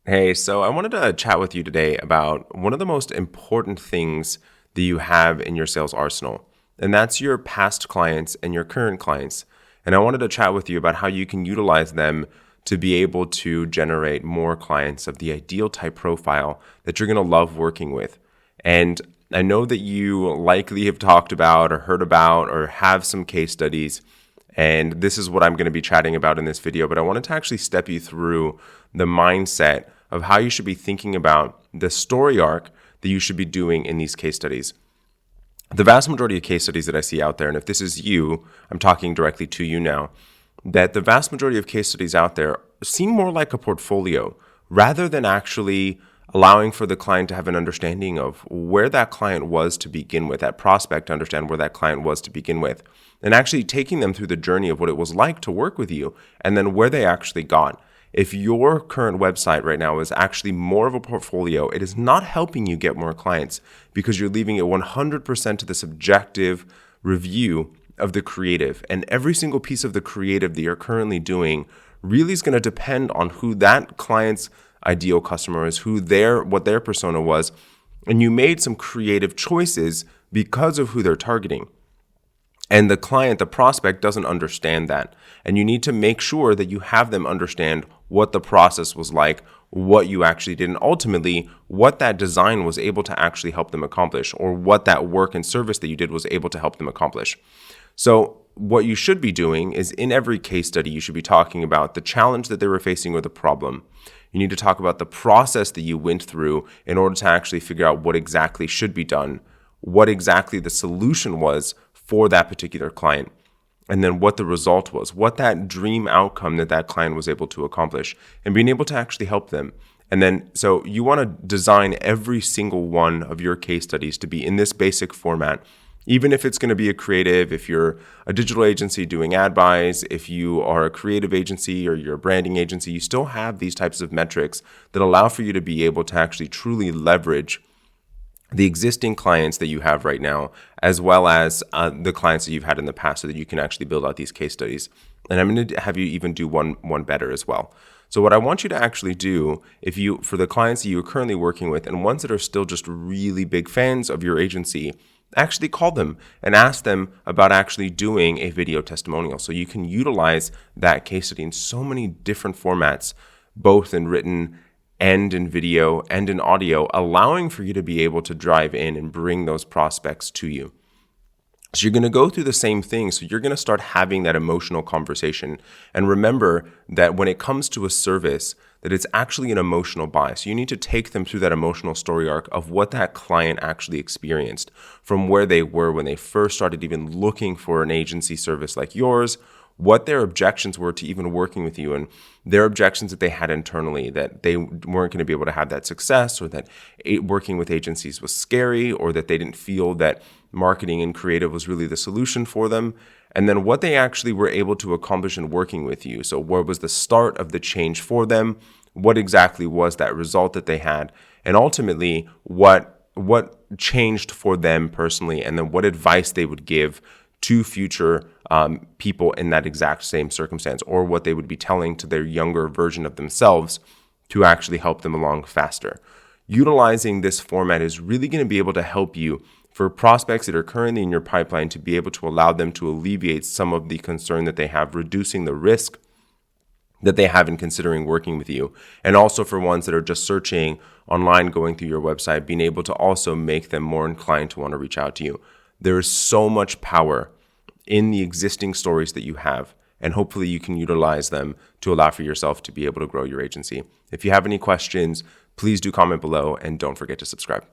Hey, so I wanted to chat with you today about one of the most important things that you have in your sales arsenal, and that's your past clients and your current clients. And I wanted to chat with you about how you can utilize them to be able to generate more clients of the ideal type profile that you're going to love working with. And I know that you likely have talked about or heard about or have some case studies, and this is what I'm going to be chatting about in this video, but I wanted to actually step you through the mindset of how you should be thinking about the story arc that you should be doing in these case studies. The vast majority of case studies that I see out there, and if this is you, I'm talking directly to you now, that the vast majority of case studies out there seem more like a portfolio rather than actually allowing for the client to have an understanding of where that client was to begin with, that prospect to understand where that client was to begin with, and actually taking them through the journey of what it was like to work with you and then where they actually got. If your current website right now is actually more of a portfolio, it is not helping you get more clients because you're leaving it 100% to the subjective review of the creative. And every single piece of the creative that you're currently doing really is going to depend on who that client's ideal customer is, what their persona was, and you made some creative choices because of who they're targeting. And the client, the prospect, doesn't understand that. And you need to make sure that you have them understand what the process was like, what you actually did, and ultimately what that design was able to actually help them accomplish, or what that work and service that you did was able to help them accomplish. So what you should be doing is in every case study, you should be talking about the challenge that they were facing or the problem. You need to talk about the process that you went through in order to actually figure out what exactly should be done, what exactly the solution was for that particular client, and then what the result was, what that dream outcome that that client was able to accomplish, and being able to actually help them. And then, so you want to design every single one of your case studies to be in this basic format, even if it's going to be a creative, if you're a digital agency doing ad buys, if you are a creative agency or you're a branding agency, you still have these types of metrics that allow for you to be able to actually truly leverage the existing clients that you have right now, as well as the clients that you've had in the past, so that you can actually build out these case studies. And I'm going to have you even do one better as well. So what I want you to actually do, for the clients that you're currently working with and ones that are still just really big fans of your agency, actually call them and ask them about actually doing a video testimonial. So you can utilize that case study in so many different formats, both in written and in video and in audio, allowing for you to be able to drive in and bring those prospects to you. So you're going to go through the same thing. So you're going to start having that emotional conversation. And remember that when it comes to a service, that it's actually an emotional buy. So you need to take them through that emotional story arc of what that client actually experienced, from where they were when they first started even looking for an agency service like yours, what their objections were to even working with you, and their objections that they had internally, that they weren't going to be able to have that success, or that working with agencies was scary, or that they didn't feel that marketing and creative was really the solution for them, and then what they actually were able to accomplish in working with you. So where was the start of the change for them? What exactly was that result that they had? And ultimately, what changed for them personally, and then what advice they would give to future people in that exact same circumstance, or what they would be telling to their younger version of themselves to actually help them along faster. Utilizing this format is really going to be able to help you for prospects that are currently in your pipeline, to be able to allow them to alleviate some of the concern that they have, reducing the risk that they have in considering working with you. And also for ones that are just searching online, going through your website, being able to also make them more inclined to want to reach out to you. There is so much power in the existing stories that you have, and hopefully you can utilize them to allow for yourself to be able to grow your agency. If you have any questions, please do comment below, and don't forget to subscribe.